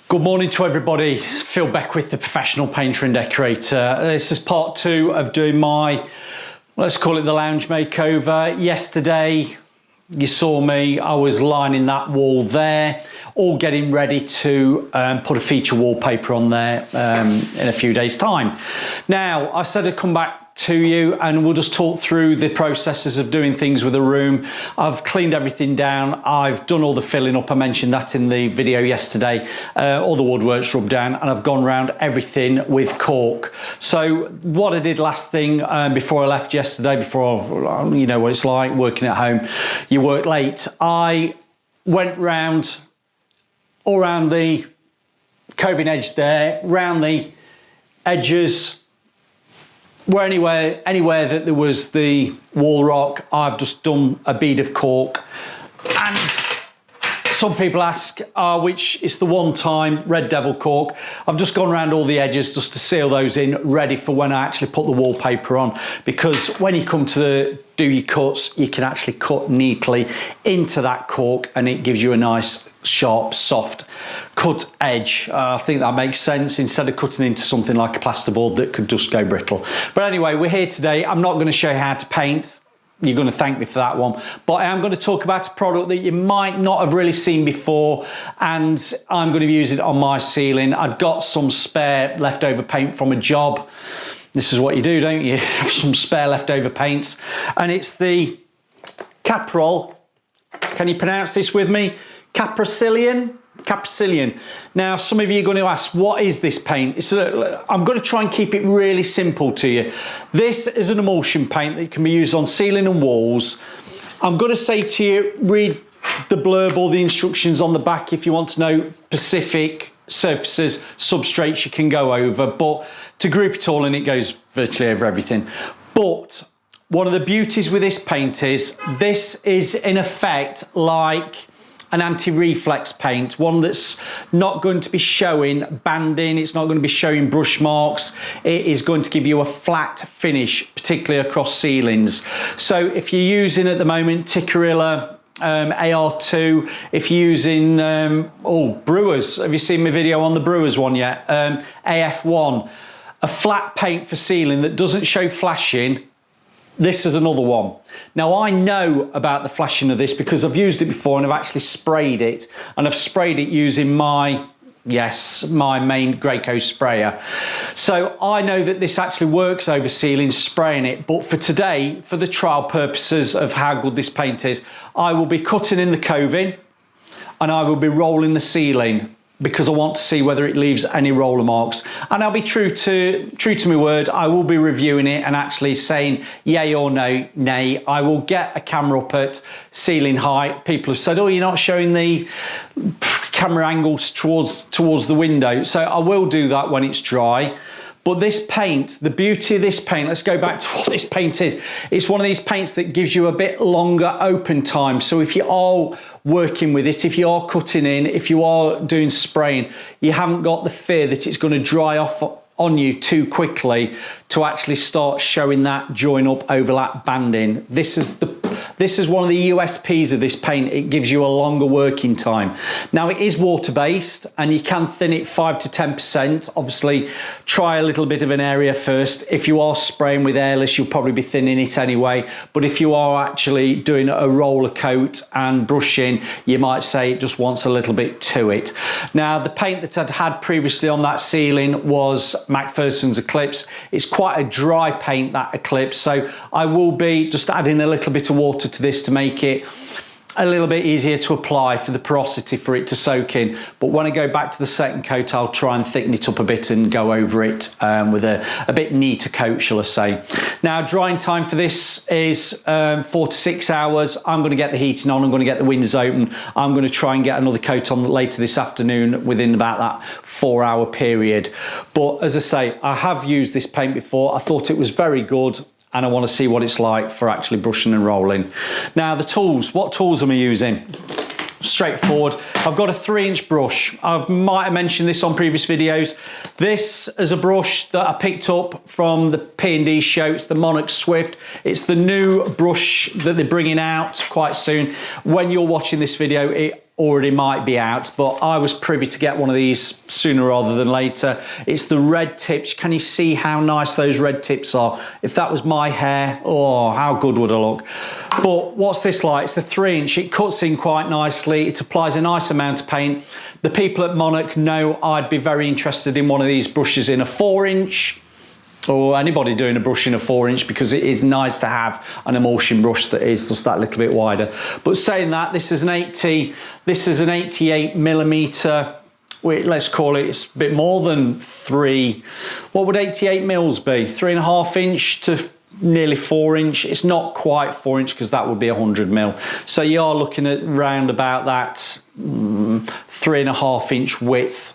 Good morning to everybody. Phil Beckwith, the professional painter and decorator. This is part 2 of doing my, let's call it the lounge makeover. Yesterday, you saw me, I was lining that wall there, all getting ready to put a feature wallpaper on there in a few days' time. Now, I said I'd come back to you and we'll just talk through the processes of doing things with a room. I've cleaned everything down. I've done all the filling up. I mentioned that in the video yesterday. All the woodwork's rubbed down and I've gone around everything with cork. So what I did last thing before I left yesterday, before, you know what it's like working at home, you work late. I went round all around the coving edge there, round the edges, anywhere that there was the wall rock, I've just done a bead of cork. And some people ask, which is the one time Red Devil cork. I've just gone around all the edges just to seal those in, ready for when I actually put the wallpaper on. Because when you come to do your cuts, you can actually cut neatly into that cork and it gives you a nice, sharp, soft cut edge. I think that makes sense instead of cutting into something like a plasterboard that could just go brittle. But anyway, we're here today. I'm not going to show you how to paint. You're going to thank me for that one. But I am going to talk about a product that you might not have really seen before, and I'm going to use it on my ceiling. I've got some spare leftover paint from a job. This is what you do, don't you? Have some spare leftover paints. And it's the Caparol. Can you pronounce this with me? Capasilan. Now, some of you are going to ask, what is this paint? I'm going to try and keep it really simple to you. This is an emulsion paint that can be used on ceiling and walls. I'm going to say to you, read the blurb or the instructions on the back if you want to know specific surfaces, substrates you can go over. But to group it all in, it goes virtually over everything. But one of the beauties with this paint is this is in effect like an anti-reflex paint, one that's not going to be showing banding, it's not going to be showing brush marks, it is going to give you a flat finish, particularly across ceilings. So if you're using at the moment Caparol AR2, if you're using Brewers, have you seen my video on the Brewers one yet? AF1, a flat paint for ceiling that doesn't show flashing. This is another one. Now, I know about the flashing of this because I've used it before and I've actually sprayed it, and I've sprayed it using my main Graco sprayer. So I know that this actually works over ceilings, spraying it. But for today, for the trial purposes of how good this paint is, I will be cutting in the coving and I will be rolling the ceiling, because I want to see whether it leaves any roller marks. And I'll be true to my word. I will be reviewing it and actually saying yay or no, nay. I will get a camera up at ceiling height. People have said, oh, you're not showing the camera angles towards the window. So I will do that when it's dry. But this paint, the beauty of this paint, let's go back to what this paint is. It's one of these paints that gives you a bit longer open time. So if you are working with it, if you are cutting in, if you are doing spraying, you haven't got the fear that it's going to dry off on you too quickly to actually start showing that join up overlap banding. This is one of the USPs of this paint. It gives you a longer working time. Now, it is water based and you can thin it 5 to 10%. Obviously, try a little bit of an area first. If you are spraying with airless, you'll probably be thinning it anyway. But if you are actually doing a roller coat and brushing, you might say it just wants a little bit to it. Now, the paint that I'd had previously on that ceiling was Macpherson's Eclipse. It's quite a dry paint, that Eclipse, so I will be just adding a little bit of water to this to make it a little bit easier to apply, for the porosity for it to soak in. But when I go back to the second coat, I'll try and thicken it up a bit and go over it with a bit neater coat, shall I say. Now, drying time for this is 4 to 6 hours. I'm going to get the heating on, I'm going to get the windows open. I'm going to try and get another coat on later this afternoon within about that 4-hour period. But as I say, I have used this paint before. I thought it was very good, and I want to see what it's like for actually brushing and rolling. Now, the tools, what tools am I using? Straightforward. I've got a 3-inch brush. I might have mentioned this on previous videos. This is a brush that I picked up from the P&D show. It's the Monarch Swift. It's the new brush that they're bringing out quite soon. When you're watching this video, it already might be out, but I was privy to get one of these sooner rather than later. It's the red tips. Can you see how nice those red tips are? If that was my hair, oh, how good would I look? But what's this like? It's the 3-inch. It cuts in quite nicely. It applies a nice amount of paint. The people at Monarch know I'd be very interested in one of these brushes in a 4-inch, or anybody doing a brush in a 4-inch, because it is nice to have an emulsion brush that is just that little bit wider. But saying that, this is an 88 millimeter. Let's call it, it's a bit more than 3. What would 88 mils be? 3.5 inch to nearly 4-inch. It's not quite 4-inch because that would be 100 mil. So you are looking at round about that 3.5 inch width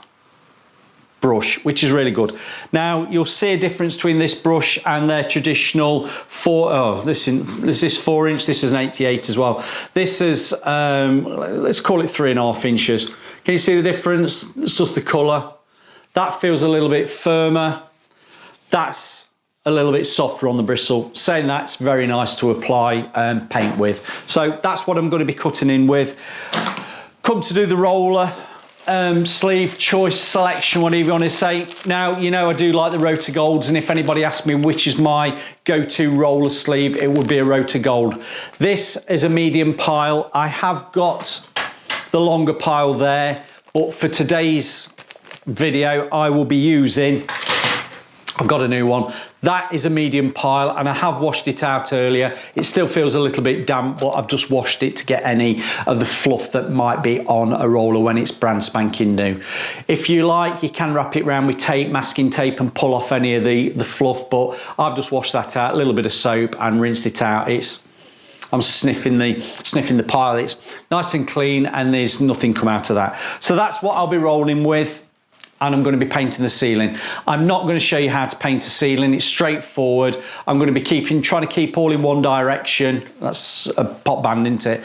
brush, which is really good. Now you'll see a difference between this brush and their traditional this is 4-inch. This is an 88 as well. This is let's call it 3.5 inches. Can you see the difference? It's just the color. That feels a little bit firmer. That's a little bit softer on the bristle. Saying that's very nice to apply paint with. So that's what I'm going to be cutting in with. Come to do the roller. Sleeve choice, selection, whatever you want to say. Now, you know I do like the Rota Golds, and if anybody asks me which is my go-to roller sleeve, it would be a Rota Gold. This is a medium pile. I have got the longer pile there, but for today's video, I will be using, I've got a new one. That is a medium pile, and I have washed it out earlier. It still feels a little bit damp, but I've just washed it to get any of the fluff that might be on a roller when it's brand spanking new. If you like, you can wrap it around with tape, masking tape, and pull off any of the fluff, but I've just washed that out, a little bit of soap, and rinsed it out. I'm sniffing the pile. It's nice and clean, and there's nothing come out of that. So that's what I'll be rolling with. And I'm going to be painting the ceiling. I'm not going to show you how to paint a ceiling. It's straightforward. I'm going to be trying to keep all in one direction. That's a pop band, isn't it?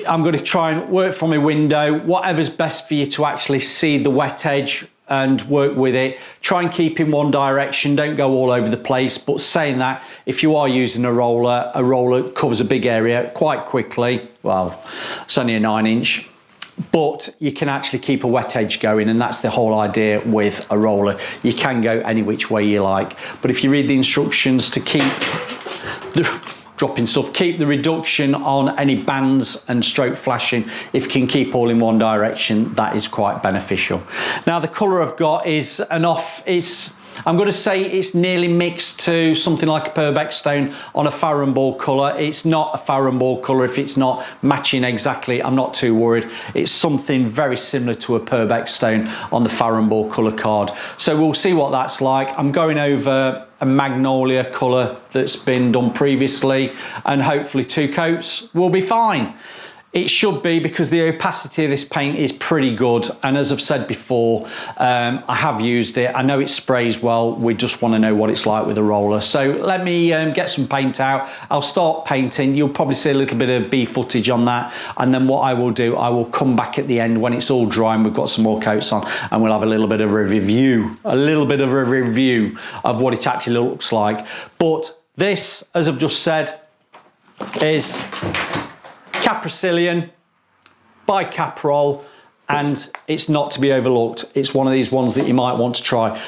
I'm going to try and work from a window, whatever's best for you to actually see the wet edge and work with it. Try and keep in one direction. Don't go all over the place. But saying that, if you are using a roller covers a big area quite quickly. Well, it's only a 9-inch. But you can actually keep a wet edge going, and that's the whole idea with a roller. You can go any which way you like, but if you read the instructions to keep keep the reduction on any bands and stroke flashing, if you can keep all in one direction, that is quite beneficial. Now the colour I've got is I'm going to say it's nearly mixed to something like a Purbeck stone on a Farron ball colour. It's not a Farron ball colour. If it's not matching exactly, I'm not too worried. It's something very similar to a Purbeck stone on the Farron ball colour card. So we'll see what that's like. I'm going over a magnolia colour that's been done previously, and hopefully 2 coats will be fine. It should be, because the opacity of this paint is pretty good, and as I've said before, I have used it. I know it sprays well. We just want to know what it's like with a roller. So let me get some paint out. I'll start painting. You'll probably see a little bit of B footage on that, and then what I will do, I will come back at the end when it's all dry and we've got some more coats on, and we'll have a little bit of a review of what it actually looks like. But this, as I've just said, is Capasilan by Caparol, and it's not to be overlooked. It's one of these ones that you might want to try.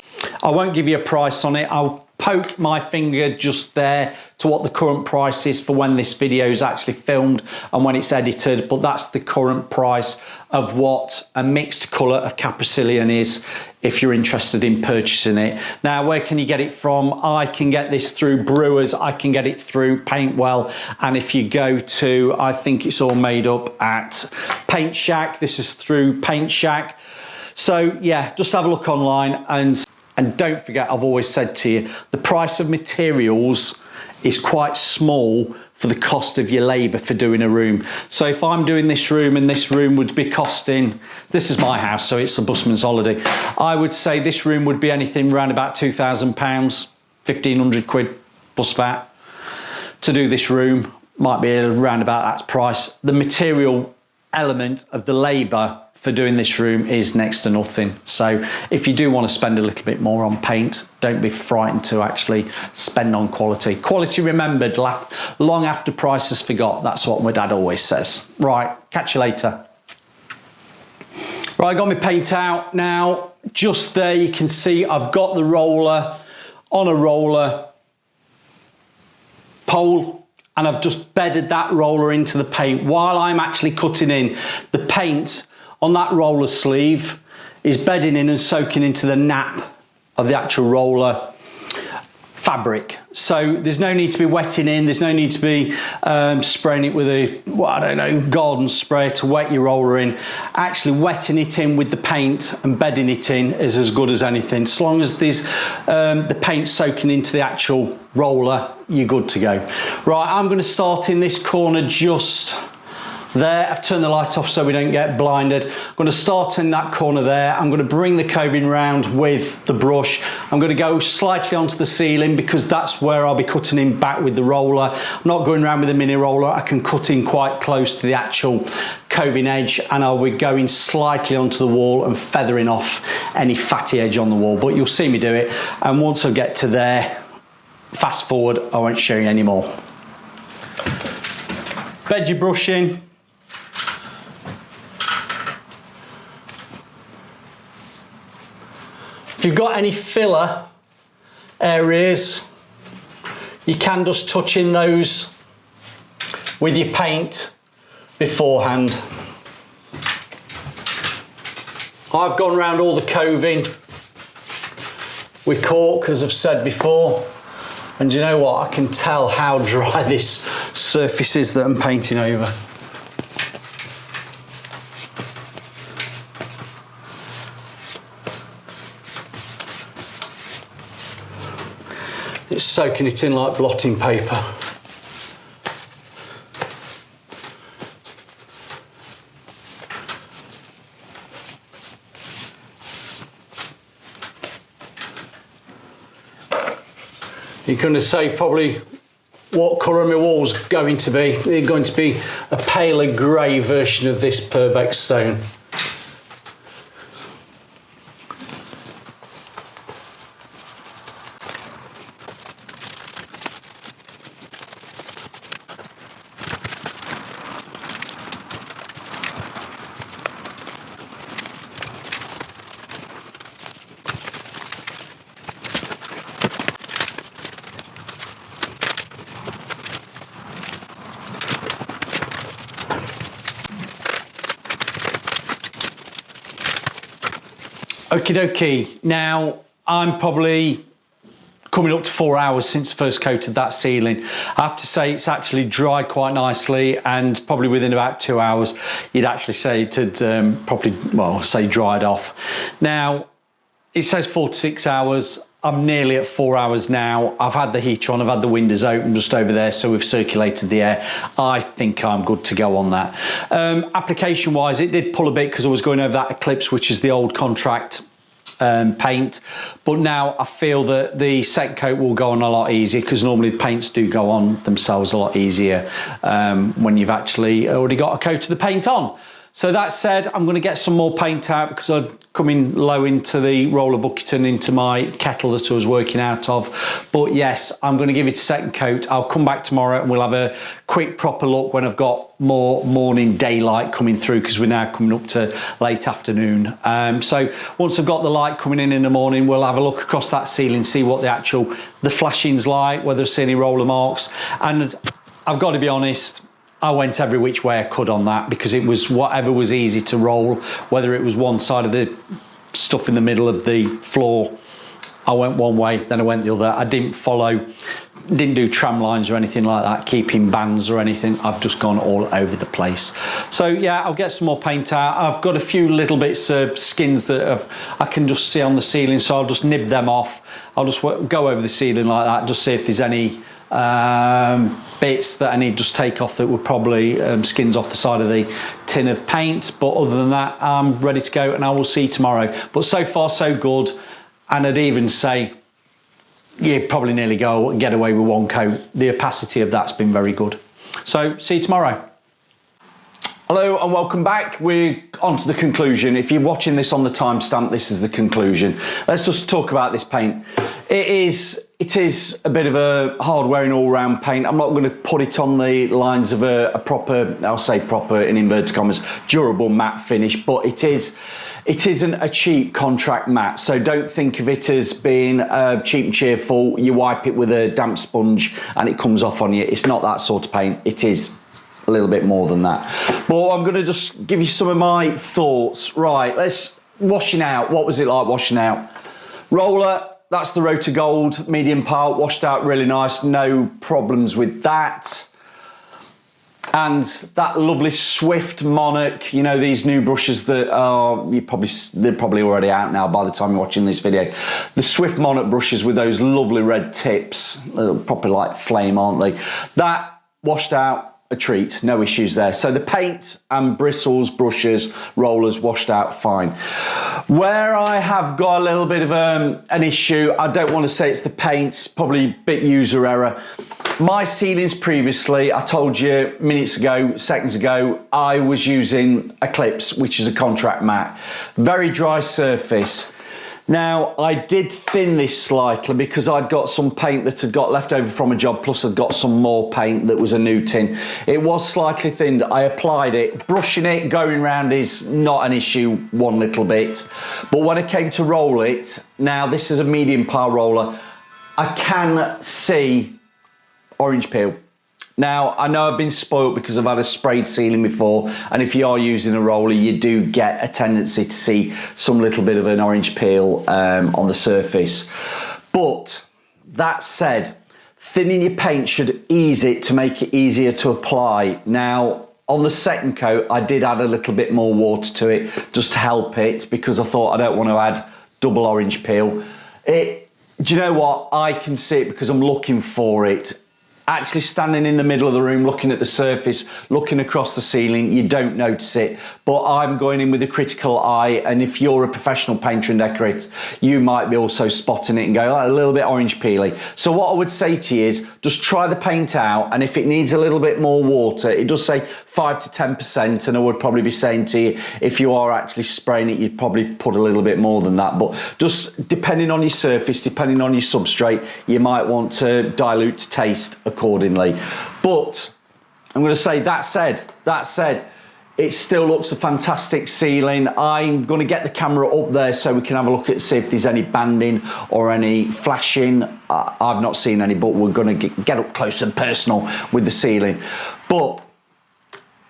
I won't give you a price on it. I'll poke my finger just there to what the current price is for when this video is actually filmed and when it's edited, but that's the current price of what a mixed colour of Capasilan is, if you're interested in purchasing it. Now, where can you get it from? I can get this through Brewers, I can get it through Paintwell, and if you go to, I think it's all made up at Paint Shack. This is through Paint Shack. So yeah, just have a look online, and don't forget, I've always said to you, the price of materials is quite small for the cost of your labour for doing a room. So if I'm doing this room, and this room would be costing, this is my house, so it's a busman's holiday, I would say this room would be anything around about £2,000, 1,500 quid plus VAT. To do this room might be around about that price. The material element of the labour for doing this room is next to nothing. So if you do want to spend a little bit more on paint, don't be frightened to actually spend on quality. Quality remembered, long after price is forgot. That's what my dad always says. Right, catch you later. Right, I got my paint out now. Just there you can see I've got the roller on a roller pole, and I've just bedded that roller into the paint while I'm actually cutting in. The paint on that roller sleeve is bedding in and soaking into the nap of the actual roller fabric. So there's no need to be wetting in, there's no need to be spraying it with a, well, I don't know, garden spray to wet your roller in. Actually wetting it in with the paint and bedding it in is as good as anything. As long as there's the paint soaking into the actual roller, you're good to go. Right, I'm going to start in this corner just there. I've turned the light off so we don't get blinded. I'm going to start in that corner there. I'm going to bring the coving round with the brush. I'm going to go slightly onto the ceiling because that's where I'll be cutting in back with the roller. I'm not going around with a mini roller. I can cut in quite close to the actual coving edge, and I'll be going slightly onto the wall and feathering off any fatty edge on the wall, but you'll see me do it. And once I get to there, fast forward, I won't show you anymore. Bed your brush in. If you've got any filler areas, you can just touch in those with your paint beforehand. I've gone around all the coving with cork, as I've said before, and you know what? I can tell how dry this surface is that I'm painting over. It's soaking it in like blotting paper. You're going to say probably what colour my wall's going to be. They're going to be a paler grey version of this Purbeck stone. Okie dokie, now I'm probably coming up to 4 hours since first coated that ceiling. I have to say it's actually dried quite nicely, and probably within about 2 hours you'd actually say it had probably, well, say dried off. Now it says 4 to 6 hours. I'm nearly at 4 hours now. I've had the heater on, I've had the windows open just over there, so we've circulated the air. I think I'm good to go on that. Application wise, it did pull a bit because I was going over that Eclipse, which is the old contract paint, but now I feel that the second coat will go on a lot easier, because normally the paints do go on themselves a lot easier when you've actually already got a coat of the paint on. So that said, I'm going to get some more paint out because I'm coming low into the roller bucket and into my kettle that I was working out of. But yes, I'm going to give it a second coat. I'll come back tomorrow and we'll have a quick proper look when I've got more morning daylight coming through, because we're now coming up to late afternoon. So once I've got the light coming in the morning, we'll have a look across that ceiling, see what the flashing's like, whether I see any roller marks. And I've got to be honest, I went every which way I could on that, because it was whatever was easy to roll, whether it was one side of the stuff in the middle of the floor. I went one way, then I went the other. I didn't do tram lines or anything like that, keeping bands or anything. I've just gone all over the place. So yeah, I'll get some more paint out. I've got a few little bits of skins that I can just see on the ceiling, so I'll just nib them off. I'll just go over the ceiling like that, just see if there's any bits that I need to just take off that were probably skins off the side of the tin of paint. But other than that, I'm ready to go, and I will see you tomorrow. But so far so good, and I'd even say you probably nearly go and get away with one coat. The opacity of that's been very good. So see you tomorrow. Hello and welcome back. We're on to the conclusion. If you're watching this on the timestamp, this is the conclusion. Let's just talk about this paint. It is a bit of a hard wearing all round paint. I'm not going to put it on the lines of a proper, I'll say proper in inverted commas, durable matte finish, but it is it isn't a cheap contract mat, so don't think of it as being cheap and cheerful. You wipe it with a damp sponge and it comes off on you. It's not that sort of paint. It is a little bit more than that. But I'm going to just give you some of my thoughts. Right, let's washing out. What was it like washing out? Roller, that's the Rota Gold medium part, washed out really nice, no problems with that. And that lovely Swift Monarch, you know, these new brushes that are, they're probably already out now by the time you're watching this video. The Swift Monarch brushes with those lovely red tips, they're probably like flame, aren't they? That washed out, a treat, no issues there. So the paint and bristles, brushes, rollers washed out fine. Where I have got a little bit of an issue, I don't want to say it's the paint, probably a bit user error. My ceilings previously, I told you minutes ago, seconds ago, I was using Eclipse, which is a contract mat. Very dry surface. Now, I did thin this slightly because I'd got some paint that had got left over from a job, plus I'd got some more paint that was a new tin. It was slightly thinned. I applied it. Brushing it, going round is not an issue one little bit. But when I came to roll it, now this is a medium power roller, I can see orange peel. Now, I know I've been spoilt because I've had a sprayed ceiling before, and if you are using a roller, you do get a tendency to see some little bit of an orange peel on the surface. But that said, thinning your paint should ease it to make it easier to apply. Now, on the second coat, I did add a little bit more water to it just to help it, because I thought I don't want to add double orange peel. Do you know what? I can see it because I'm looking for it. Actually standing in the middle of the room, looking at the surface, looking across the ceiling, you don't notice it. But I'm going in with a critical eye, and if you're a professional painter and decorator, you might be also spotting it and go, oh, a little bit orange peely. So what I would say to you is, just try the paint out, and if it needs a little bit more water, it does say 5 to 10%, and I would probably be saying to you, if you are actually spraying it, you'd probably put a little bit more than that. But just depending on your surface, depending on your substrate, you might want to dilute to taste accordingly. But I'm going to say, that said, it still looks a fantastic ceiling. I'm going to get the camera up there so we can have a look at, see if there's any banding or any flashing. I've not seen any, but we're going to get up close and personal with the ceiling. But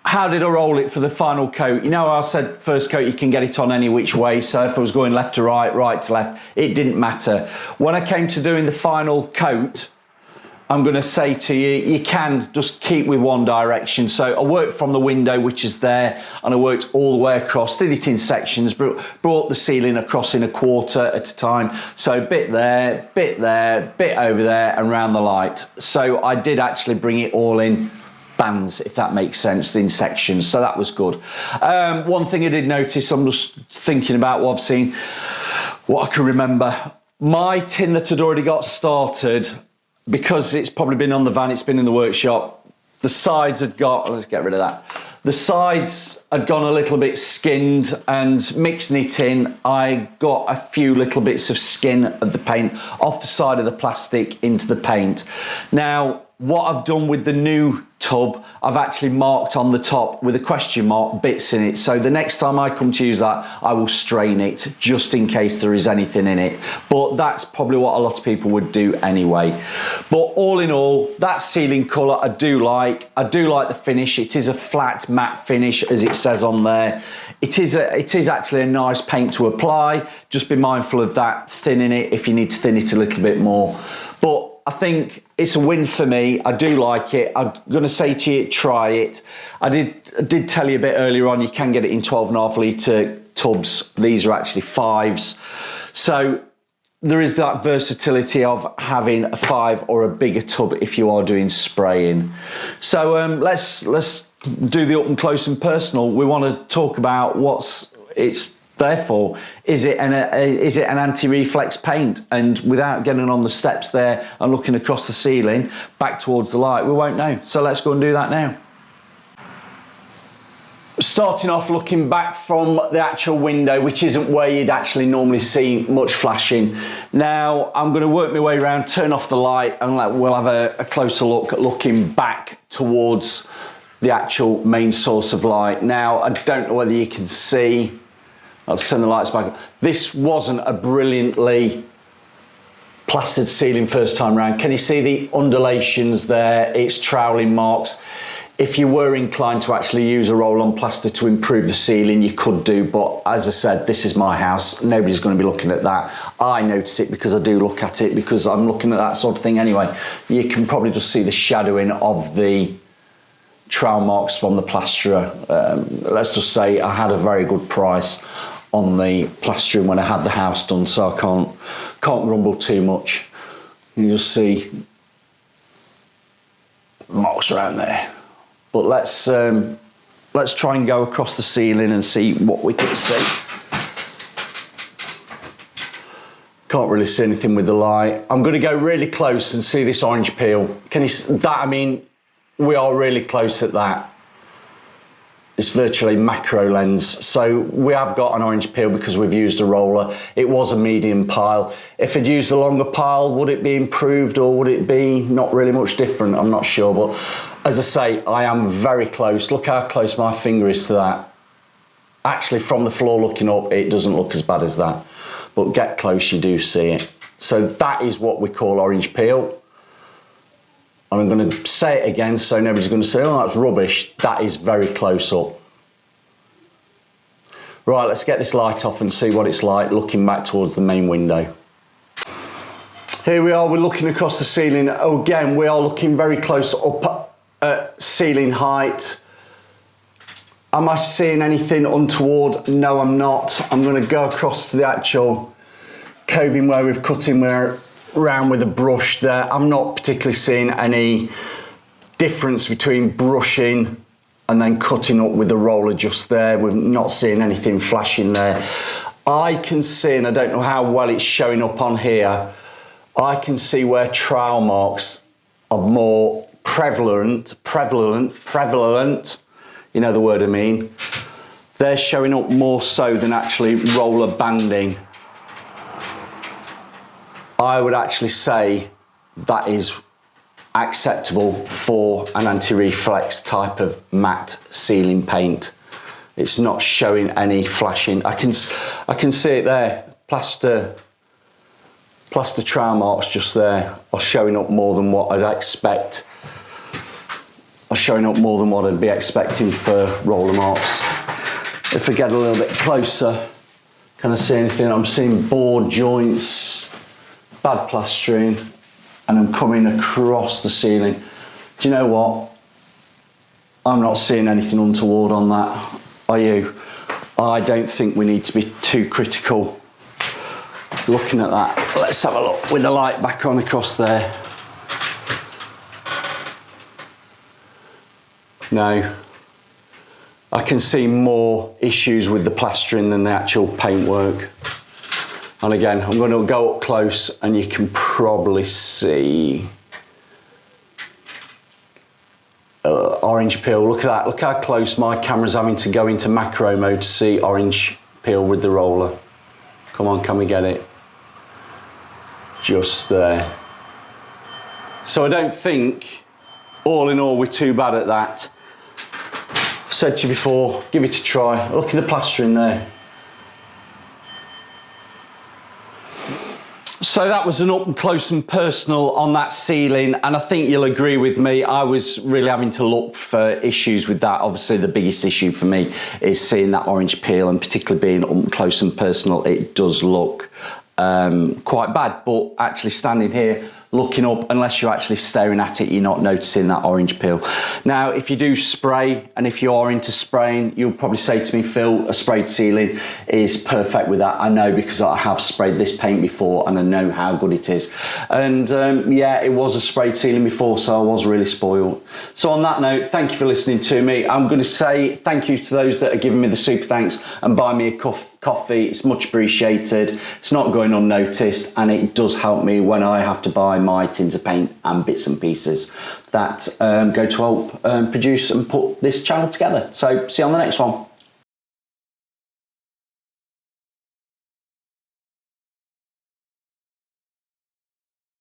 how did I roll it for the final coat? You know, I said first coat you can get it on any which way, so if I was going left to right, right to left, it didn't matter. When I came to doing the final coat, I'm going to say to you, you can just keep with one direction. So I worked from the window, which is there, and I worked all the way across, did it in sections, brought the ceiling across in a quarter at a time. So bit there, bit over there, and round the light. So I did actually bring it all in bands, if that makes sense, in sections. So that was good. One thing I did notice, I'm just thinking about what I've seen, what I can remember. My tin that had already got started, because it's probably been on the van, it's been in the workshop, the sides had got, let's get rid of that. The sides had gone a little bit skinned, and mixing it in, I got a few little bits of skin of the paint off the side of the plastic into the paint. Now, what I've done with the new tub, I've actually marked on the top with a question mark bits in it. So the next time I come to use that, I will strain it just in case there is anything in it. But that's probably what a lot of people would do anyway. But all in all, that ceiling colour I do like. I do like the finish. It is a flat matte finish, as it says on there. It is actually a nice paint to apply. Just be mindful of that, thinning it if you need to thin it a little bit more. But I think it's a win for me. I do like it. I'm going to say to you, try it. I did tell you a bit earlier on, you can get it in 12.5 litre tubs. These are actually 5s. So there is that versatility of having a 5 or a bigger tub if you are doing spraying. So let's do the up and close and personal. We want to talk about what's it's there for. Is it an anti-reflex paint? And without getting on the steps there and looking across the ceiling back towards the light, we won't know. So let's go and do that now. Starting off looking back from the actual window, which isn't where you'd actually normally see much flashing. Now I'm going to work my way around, turn off the light, and we'll have a closer look at looking back towards the actual main source of light. Now I don't know whether you can see, Let's turn the lights back. This wasn't a brilliantly plastered ceiling first time round. Can you see the undulations there? It's troweling marks. If you were inclined to actually use a roll-on plaster to improve the ceiling, you could do, but as I said, this is my house. Nobody's going to be looking at that. I notice it because I do look at it, because I'm looking at that sort of thing anyway. You can probably just see the shadowing of the trowel marks from the plasterer. Let's just say I had a very good price on the plastering when I had the house done, so I can't grumble too much. You just see marks around there. But let's try and go across the ceiling and see what we can see. Can't really see anything with the light. I'm going to go really close and see this orange peel. Can you see that? I mean, we are really close at that. It's virtually macro lens. So we have got an orange peel because we've used a roller. It was a medium pile. If I'd used a longer pile, would it be improved or would it be not really much different? I'm not sure, but as I say, I am very close. Look how close my finger is to that. Actually, from the floor looking up, it doesn't look as bad as that. But get close, you do see it. So that is what we call orange peel. And I'm going to say it again so nobody's going to say, oh, that's rubbish. That is very close up. Right, let's get this light off and see what it's like looking back towards the main window. Here we are, we're looking across the ceiling. Again, we are looking very close up at ceiling height. Am I seeing anything untoward? No, I'm not. I'm going to go across to the actual coving where we've cut in around with a brush there. I'm not particularly seeing any difference between brushing and then cutting up with the roller just there. We're not seeing anything flashing there. I can see, and I don't know how well it's showing up on here, I can see where trowel marks are more prevalent, you know the word I mean. They're showing up more so than actually roller banding. I would actually say that is acceptable for an anti-reflex type of matte ceiling paint. It's not showing any flashing. I can see it there. Plaster trowel marks just there are showing up more than what I'd expect. Are showing up more than what I'd be expecting for roller marks. If I get a little bit closer, can I see anything? I'm seeing board joints, bad plastering, and I'm coming across the ceiling. Do you know what? I'm not seeing anything untoward on that. Are you? I don't think we need to be too critical looking at that. Let's have a look with the light back on across there. No. I can see more issues with the plastering than the actual paintwork. And again, I'm going to go up close and you can probably see orange peel. Look at that. Look how close my camera's having to go into macro mode to see orange peel with the roller. Come on, can we get it? Just there. So I don't think, all in all, we're too bad at that. I've said to you before, give it a try. Look at the plastering there. So that was an up and close and personal on that ceiling, and I think you'll agree with me, I was really having to look for issues with that. Obviously the biggest issue for me is seeing that orange peel, and particularly being up and close and personal, it does look quite bad. But actually standing here looking up, unless you're actually staring at it, you're not noticing that orange peel. Now, if you do spray, and if you are into spraying, you'll probably say to me, Phil, a sprayed ceiling is perfect with that. I know, because I have sprayed this paint before and I know how good it is. And yeah, it was a sprayed ceiling before, so I was really spoiled. So on that note, thank you for listening to me. I'm going to say thank you to those that are giving me the super thanks and buy me a coffee. It's much appreciated. It's not going unnoticed, and it does help me when I have to buy my tins of paint and bits and pieces that go to help produce and put this channel together. So see you on the next one.